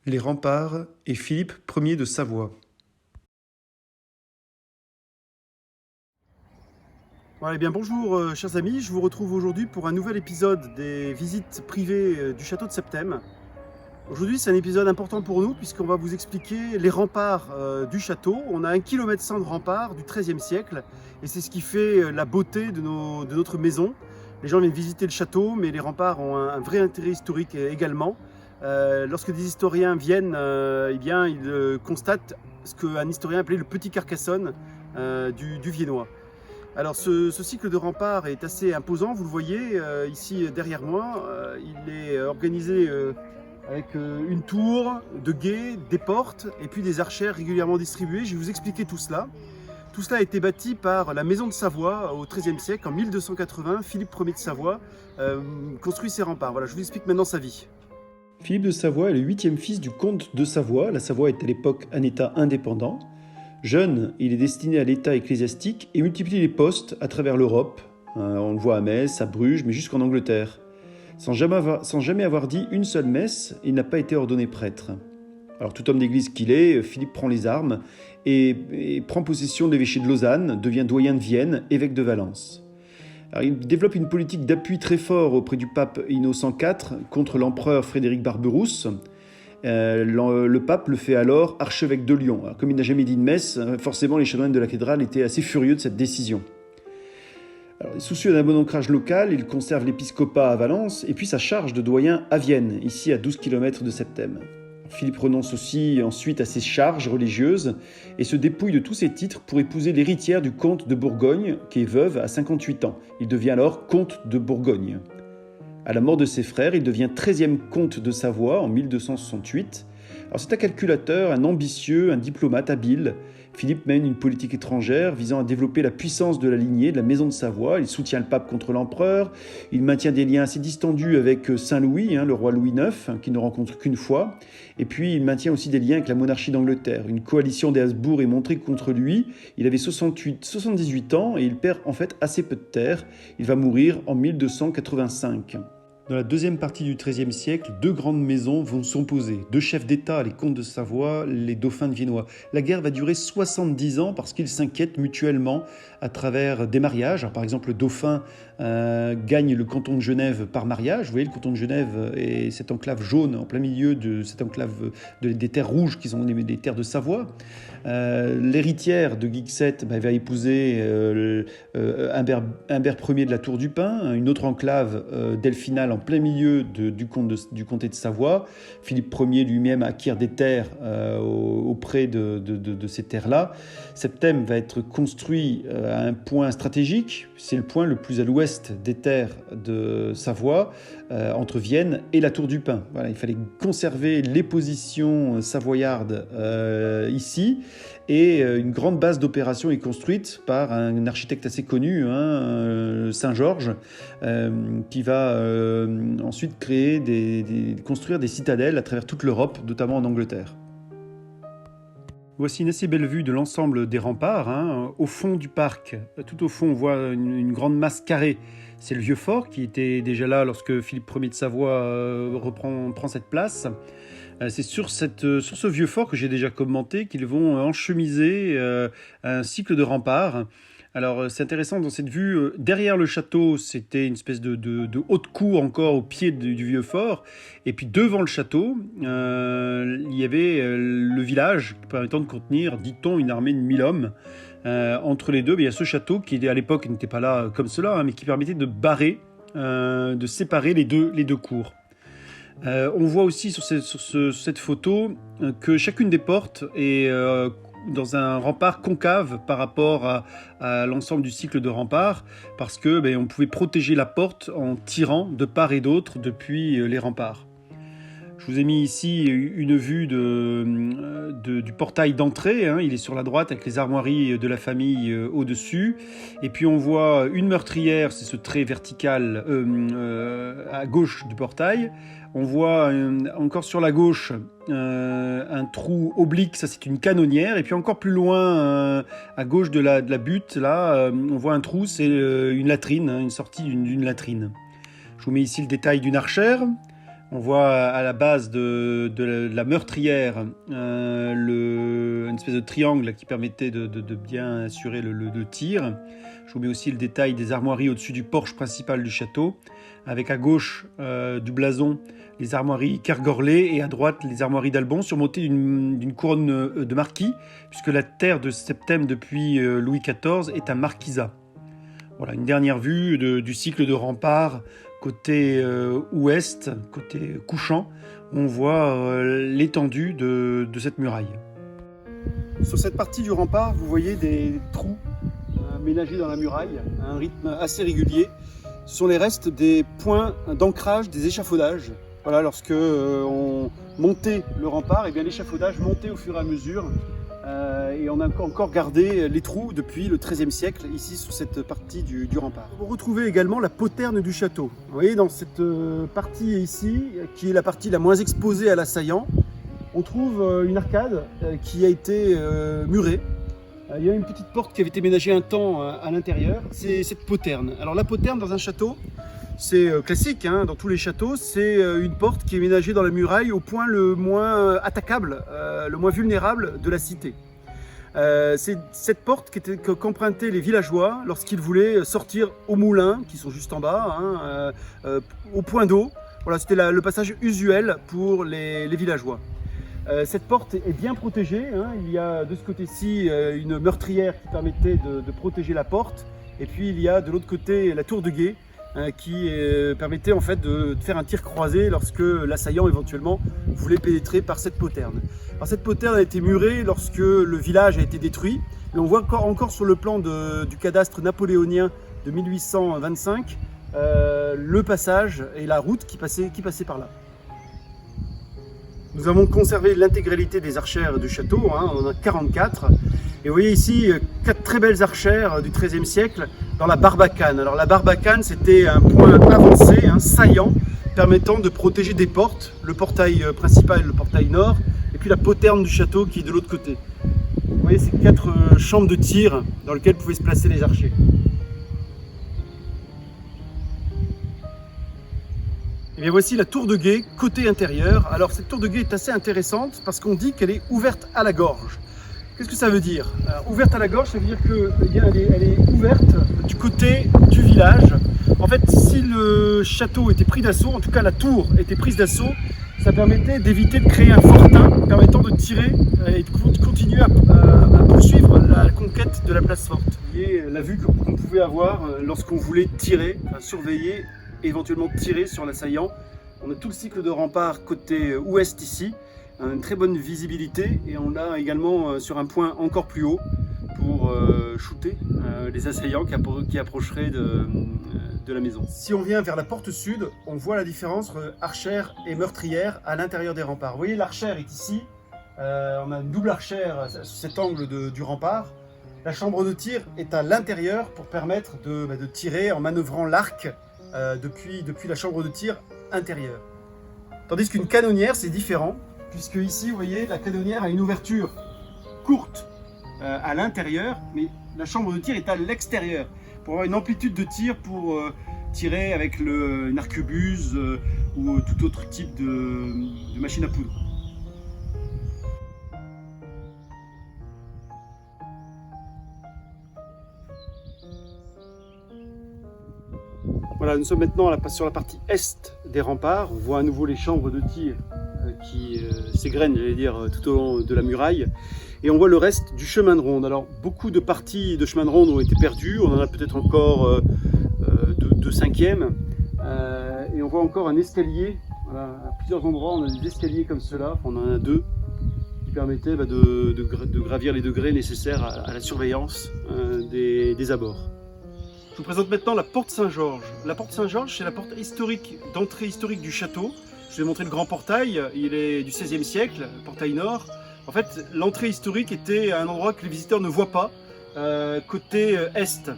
Les remparts et Philippe Ier de Savoie. Voilà, eh bien bonjour chers amis, je vous retrouve aujourd'hui pour un nouvel épisode des visites privées du château de Septème. Aujourd'hui c'est un épisode important pour nous puisqu'on va vous expliquer les remparts du château. On a 1,1 km de remparts du XIIIe siècle et c'est ce qui fait la beauté de notre maison. Les gens viennent visiter le château mais les remparts ont un vrai intérêt historique également. Lorsque des historiens viennent, eh bien, ils constatent ce qu'un historien appelait le petit Carcassonne du Viennois. Alors ce cycle de remparts est assez imposant, vous le voyez ici derrière moi. Il est organisé avec une tour, de guets, des portes et puis des archères régulièrement distribuées. Je vais vous expliquer tout cela. Tout cela a été bâti par la maison de Savoie au XIIIe siècle, en 1280. Philippe Ier de Savoie construit ces remparts. Voilà, je vous explique maintenant sa vie. Philippe de Savoie est le 8e fils du comte de Savoie. La Savoie est à l'époque un État indépendant. Jeune, il est destiné à l'État ecclésiastique et multiplie les postes à travers l'Europe. On le voit à Metz, à Bruges, mais jusqu'en Angleterre. Sans jamais avoir dit une seule messe, il n'a pas été ordonné prêtre. Alors tout homme d'église qu'il est, Philippe prend les armes et prend possession de l'évêché de Lausanne, devient doyen de Vienne, évêque de Valence. Alors, il développe une politique d'appui très fort auprès du pape Innocent IV contre l'empereur Frédéric Barberousse. Le pape le fait alors archevêque de Lyon. Alors, comme il n'a jamais dit de messe, forcément les chanoines de la cathédrale étaient assez furieux de cette décision. Alors, soucieux d'un bon ancrage local, il conserve l'épiscopat à Valence et puis sa charge de doyen à Vienne, ici à 12 km de Septème. Philippe renonce aussi ensuite à ses charges religieuses et se dépouille de tous ses titres pour épouser l'héritière du comte de Bourgogne, qui est veuve à 58 ans. Il devient alors comte de Bourgogne. À la mort de ses frères, il devient 13e comte de Savoie en 1268. Alors c'est un calculateur, un ambitieux, un diplomate habile. Philippe mène une politique étrangère visant à développer la puissance de la lignée de la maison de Savoie. Il soutient le pape contre l'empereur. Il maintient des liens assez distendus avec Saint-Louis, le roi Louis IX, qu'il ne rencontre qu'une fois. Et puis il maintient aussi des liens avec la monarchie d'Angleterre. Une coalition des Habsbourg est montrée contre lui. Il avait 78 ans et il perd en fait assez peu de terres. Il va mourir en 1285. Dans la deuxième partie du XIIIe siècle, deux grandes maisons vont s'opposer. Deux chefs d'État, les comtes de Savoie, les dauphins de Viennois. La guerre va durer 70 ans parce qu'ils s'inquiètent mutuellement à travers des mariages. Alors, par exemple, le dauphin gagne le canton de Genève par mariage. Vous voyez, le canton de Genève est cette enclave jaune en plein milieu de cette enclave des terres rouges qui sont des terres de Savoie. L'héritière de Guy VII va épouser Humbert Ier de la Tour du Pin, une autre enclave delphinale en plein milieu du comté de Savoie. Philippe Ier lui-même acquiert des terres auprès de ces terres-là. Septème va être construit à un point stratégique, c'est le point le plus à l'ouest des terres de Savoie, entre Vienne et la Tour du Pin. Voilà, il fallait conserver les positions savoyardes ici. Et une grande base d'opération est construite par un architecte assez connu, Saint-Georges, qui va ensuite construire des citadelles à travers toute l'Europe, notamment en Angleterre. Voici une assez belle vue de l'ensemble des remparts. Au fond du parc, tout au fond, on voit une grande masse carrée. C'est le vieux fort qui était déjà là lorsque Philippe Ier de Savoie prend cette place. C'est sur ce vieux fort que j'ai déjà commenté qu'ils vont enchemiser un cycle de remparts. Alors c'est intéressant dans cette vue, derrière le château c'était une espèce de haute cour encore au pied du vieux fort, et puis devant le château il y avait le village permettant de contenir, dit-on, une armée de 1000 hommes. Entre les deux, il y a ce château qui à l'époque n'était pas là comme cela, mais qui permettait de barrer, de séparer les deux cours. On voit aussi sur cette photo que chacune des portes est dans un rempart concave par rapport à l'ensemble du cycle de remparts, parce que on pouvait protéger la porte en tirant de part et d'autre depuis les remparts. Je vous ai mis ici une vue du portail d'entrée. Il est sur la droite avec les armoiries de la famille au-dessus. Et puis on voit une meurtrière, c'est ce trait vertical à gauche du portail. On voit encore sur la gauche un trou oblique, ça c'est une canonnière. Et puis encore plus loin, à gauche de la butte, là, on voit un trou, c'est une latrine, une sortie d'une latrine. Je vous mets ici le détail d'une archère. On voit à la base de la meurtrière une espèce de triangle qui permettait de bien assurer le tir. Je vous mets aussi le détail des armoiries au-dessus du porche principal du château, avec à gauche du blason les armoiries Kergorlay et à droite les armoiries d'Albon, surmontées d'une couronne de marquis, puisque la terre de Septem depuis Louis XIV est un marquisat. Voilà, une dernière vue du cycle de remparts côté ouest, côté couchant, on voit l'étendue de cette muraille. Sur cette partie du rempart, vous voyez des trous ménagés dans la muraille à un rythme assez régulier. Ce sont les restes des points d'ancrage des échafaudages. Voilà, lorsque on montait le rempart, et bien l'échafaudage montait au fur et à mesure. Et on a encore gardé les trous depuis le XIIIe siècle, ici sur cette partie du rempart. Vous retrouvez également la poterne du château. Vous voyez, dans cette partie ici, qui est la partie la moins exposée à l'assaillant, on trouve une arcade qui a été murée. Il y a une petite porte qui avait été ménagée un temps à l'intérieur, c'est cette poterne. Alors la poterne dans un château, c'est classique, dans tous les châteaux, c'est une porte qui est ménagée dans la muraille au point le moins attaquable, le moins vulnérable de la cité. C'est cette porte qu'empruntaient les villageois lorsqu'ils voulaient sortir au moulin, qui sont juste en bas, au point d'eau. Voilà, c'était le passage usuel pour les villageois. Cette porte est bien protégée, il y a de ce côté-ci une meurtrière qui permettait de protéger la porte, et puis il y a de l'autre côté la tour de guet, qui permettait en fait de faire un tir croisé lorsque l'assaillant éventuellement voulait pénétrer par cette poterne. Alors cette poterne a été murée lorsque le village a été détruit, mais on voit encore sur le plan du cadastre napoléonien de 1825 le passage et la route qui passait par là. Nous avons conservé l'intégralité des archères du château, on en a 44. Et vous voyez ici 4 très belles archères du XIIIe siècle dans la barbacane. Alors la barbacane, c'était un point avancé, saillant, permettant de protéger des portes, le portail principal, le portail nord, et puis la poterne du château qui est de l'autre côté. Vous voyez ces 4 chambres de tir dans lesquelles pouvaient se placer les archers. Et bien voici la tour de guet côté intérieur. Alors cette tour de guet est assez intéressante parce qu'on dit qu'elle est ouverte à la gorge. Qu'est-ce que ça veut dire? Ouverte à la gorge, ça veut dire qu'elle est ouverte du côté du village. En fait, si le château était pris d'assaut, en tout cas la tour était prise d'assaut, ça permettait d'éviter de créer un fortin permettant de tirer et de continuer à poursuivre la conquête de la place forte. Vous voyez la vue qu'on pouvait avoir lorsqu'on voulait tirer, surveiller, éventuellement tirer sur l'assaillant. On a tout le cycle de rempart côté ouest ici, une très bonne visibilité, et on l'a également sur un point encore plus haut pour shooter les assaillants qui approcheraient de la maison. Si on vient vers la porte sud, on voit la différence entre archère et meurtrière à l'intérieur des remparts. Vous voyez, l'archère est ici, on a une double archère sur cet angle du rempart. La chambre de tir est à l'intérieur pour permettre de tirer en manœuvrant l'arc depuis la chambre de tir intérieure. Tandis qu'une canonnière, c'est différent, puisque ici, vous voyez, la canonnière a une ouverture courte à l'intérieur, mais la chambre de tir est à l'extérieur, pour avoir une amplitude de tir pour tirer avec une arquebuse ou tout autre type de machine à poudre. Voilà, nous sommes maintenant sur la partie est des remparts. On voit à nouveau les chambres de tir qui s'égrènent, j'allais dire, tout au long de la muraille. Et on voit le reste du chemin de ronde. Alors, beaucoup de parties de chemin de ronde ont été perdues. On en a peut-être encore deux cinquièmes. Et on voit encore un escalier. Voilà, à plusieurs endroits, on a des escaliers comme cela. On en a 2 qui permettaient de gravir les degrés nécessaires à la surveillance des abords. Je vous présente maintenant la porte Saint-Georges. La porte Saint-Georges, c'est la porte historique, d'entrée historique du château. Je vous ai montré le grand portail, il est du XVIe siècle, le portail nord. En fait, l'entrée historique était à un endroit que les visiteurs ne voient pas, côté est,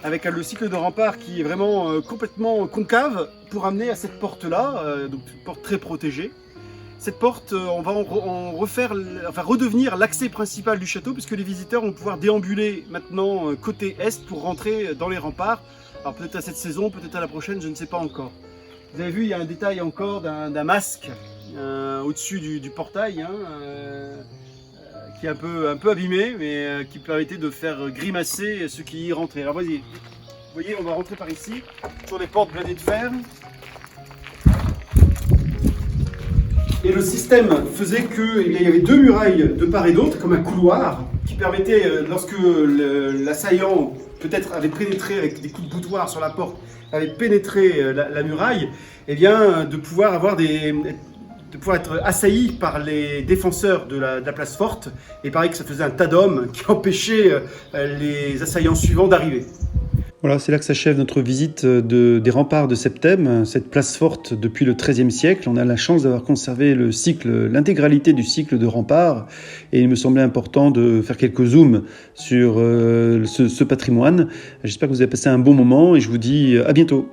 avec le cycle de rempart qui est vraiment complètement concave pour amener à cette porte-là, donc une porte très protégée. Cette porte, on va redevenir l'accès principal du château, puisque les visiteurs vont pouvoir déambuler maintenant côté est pour rentrer dans les remparts. Alors peut-être à cette saison, peut-être à la prochaine, je ne sais pas encore. Vous avez vu, il y a un détail encore d'un masque au-dessus du portail, qui est un peu abîmé, mais qui permettait de faire grimacer ceux qui y rentraient. Alors voyez, on va rentrer par ici, sur les portes blindées de fer. Et le système faisait qu'il y avait 2 murailles de part et d'autre, comme un couloir, qui permettait, lorsque l'assaillant peut-être avait pénétré avec des coups de boutoir sur la porte, avait pénétré la muraille, eh bien, de pouvoir être assailli par les défenseurs de la place forte. Et pareil que ça faisait un tas d'hommes qui empêchaient les assaillants suivants d'arriver. Voilà, c'est là que s'achève notre visite des remparts de Septème, cette place forte depuis le XIIIe siècle. On a la chance d'avoir conservé l'intégralité du cycle de remparts, et il me semblait important de faire quelques zooms sur ce patrimoine. J'espère que vous avez passé un bon moment et je vous dis à bientôt.